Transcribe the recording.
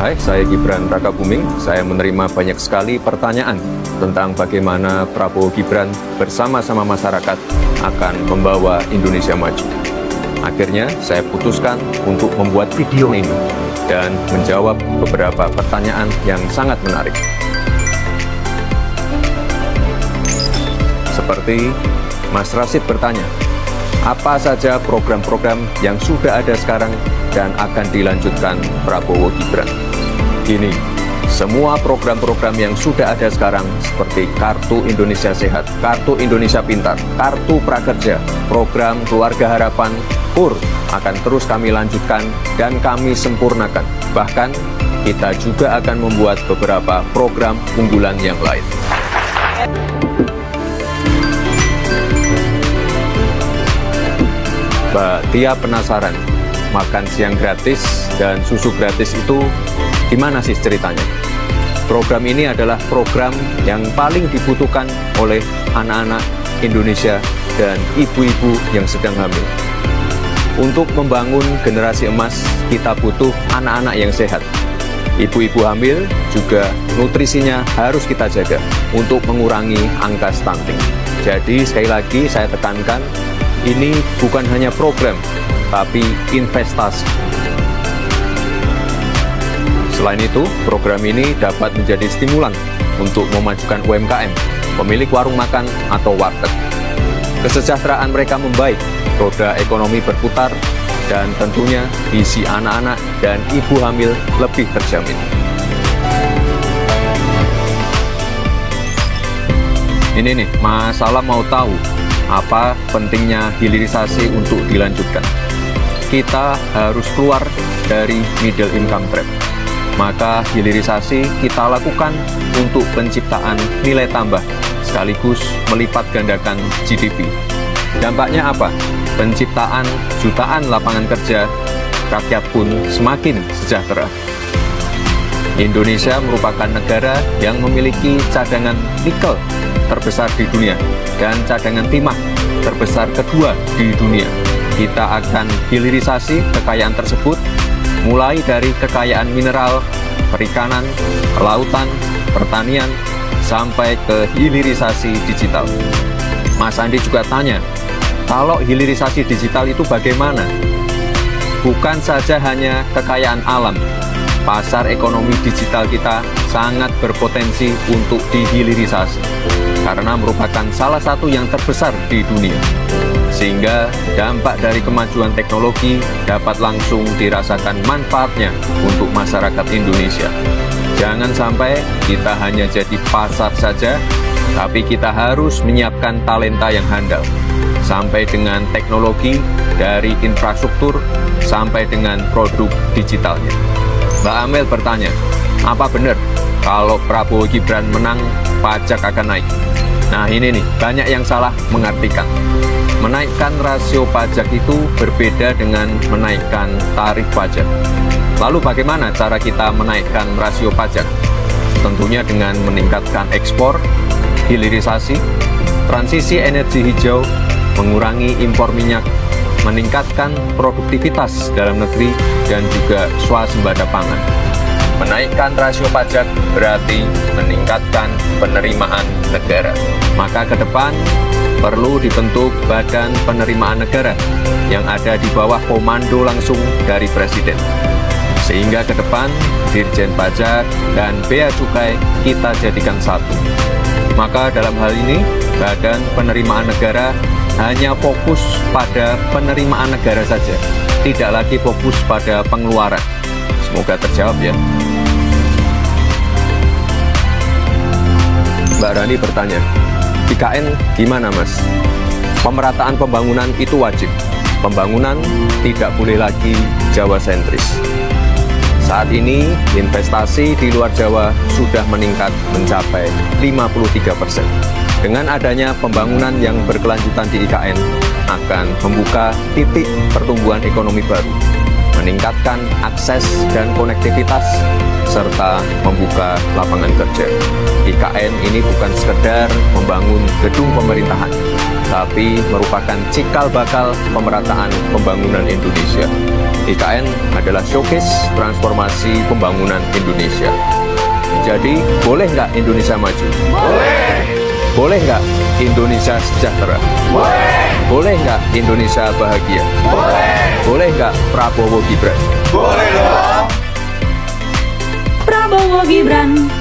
Hai, saya Gibran Rakabuming. Saya menerima banyak sekali pertanyaan tentang bagaimana Prabowo Gibran bersama-sama masyarakat akan membawa Indonesia maju. Akhirnya, saya putuskan untuk membuat video ini dan menjawab beberapa pertanyaan yang sangat menarik. Seperti Mas Rasid bertanya, apa saja program-program yang sudah ada sekarang dan akan dilanjutkan Prabowo Gibran? Gini, semua program-program yang sudah ada sekarang seperti Kartu Indonesia Sehat, Kartu Indonesia Pintar, Kartu Prakerja, Program Keluarga Harapan, KUR akan terus kami lanjutkan dan kami sempurnakan. Bahkan, kita juga akan membuat beberapa program unggulan yang lain. Mbak Tia penasaran, makan siang gratis dan susu gratis itu gimana sih ceritanya? Program ini adalah program yang paling dibutuhkan oleh anak-anak Indonesia dan ibu-ibu yang sedang hamil. Untuk membangun generasi emas, kita butuh anak-anak yang sehat. Ibu-ibu hamil juga nutrisinya harus kita jaga untuk mengurangi angka stunting. Jadi sekali lagi saya tekankan, ini bukan hanya program, tapi investasi. Selain itu, program ini dapat menjadi stimulan untuk memajukan UMKM, pemilik warung makan atau warteg. Kesejahteraan mereka membaik, roda ekonomi berputar, dan tentunya gizi anak-anak dan ibu hamil lebih terjamin. Ini nih, Mas Salam mau tahu apa pentingnya hilirisasi untuk dilanjutkan. Kita harus keluar dari middle income trap. Maka hilirisasi kita lakukan untuk penciptaan nilai tambah sekaligus melipat gandakan GDP. Dampaknya apa? Penciptaan jutaan lapangan kerja, rakyat pun semakin sejahtera. Indonesia merupakan negara yang memiliki cadangan nikel terbesar di dunia dan cadangan timah terbesar kedua di dunia. Kita akan hilirisasi kekayaan tersebut mulai dari kekayaan mineral, perikanan, kelautan, pertanian, sampai ke hilirisasi digital. Mas Andi juga tanya, kalau hilirisasi digital itu bagaimana? Bukan saja hanya kekayaan alam, pasar ekonomi digital kita sangat berpotensi untuk dihilirisasi karena merupakan salah satu yang terbesar di dunia. Sehingga dampak dari kemajuan teknologi dapat langsung dirasakan manfaatnya untuk masyarakat Indonesia. Jangan sampai kita hanya jadi pasar saja, tapi kita harus menyiapkan talenta yang handal. Sampai dengan teknologi, dari infrastruktur, sampai dengan produk digitalnya. Mbak Amel bertanya, apa benar kalau Prabowo Gibran menang, pajak akan naik? Nah ini nih, banyak yang salah mengartikan. Menaikkan rasio pajak itu berbeda dengan menaikkan tarif pajak. Lalu bagaimana cara kita menaikkan rasio pajak? Tentunya dengan meningkatkan ekspor, hilirisasi, transisi energi hijau, mengurangi impor minyak, meningkatkan produktivitas dalam negeri, dan juga swasembada pangan. Menaikkan rasio pajak berarti meningkatkan penerimaan negara. Maka ke depan perlu dibentuk Badan Penerimaan Negara yang ada di bawah komando langsung dari Presiden. Sehingga ke depan Dirjen Pajak dan Bea Cukai kita jadikan satu. Maka dalam hal ini Badan Penerimaan Negara hanya fokus pada penerimaan negara saja, tidak lagi fokus pada pengeluaran. Semoga terjawab ya. Mbak Rani bertanya, IKN gimana Mas? Pemerataan pembangunan itu wajib. Pembangunan tidak boleh lagi Jawa sentris. Saat ini investasi di luar Jawa sudah meningkat mencapai 53%. Dengan adanya pembangunan yang berkelanjutan di IKN akan membuka titik pertumbuhan ekonomi baru, meningkatkan akses dan konektivitas, serta membuka lapangan kerja. IKN ini bukan sekedar membangun gedung pemerintahan, tapi merupakan cikal bakal pemerataan pembangunan Indonesia. IKN adalah showcase transformasi pembangunan Indonesia. Jadi, boleh nggak Indonesia maju? Boleh! Boleh nggak Indonesia sejahtera? Boleh! Boleh nggak Indonesia bahagia? Boleh! Boleh nggak Prabowo Gibran? Boleh dong! Prabowo Gibran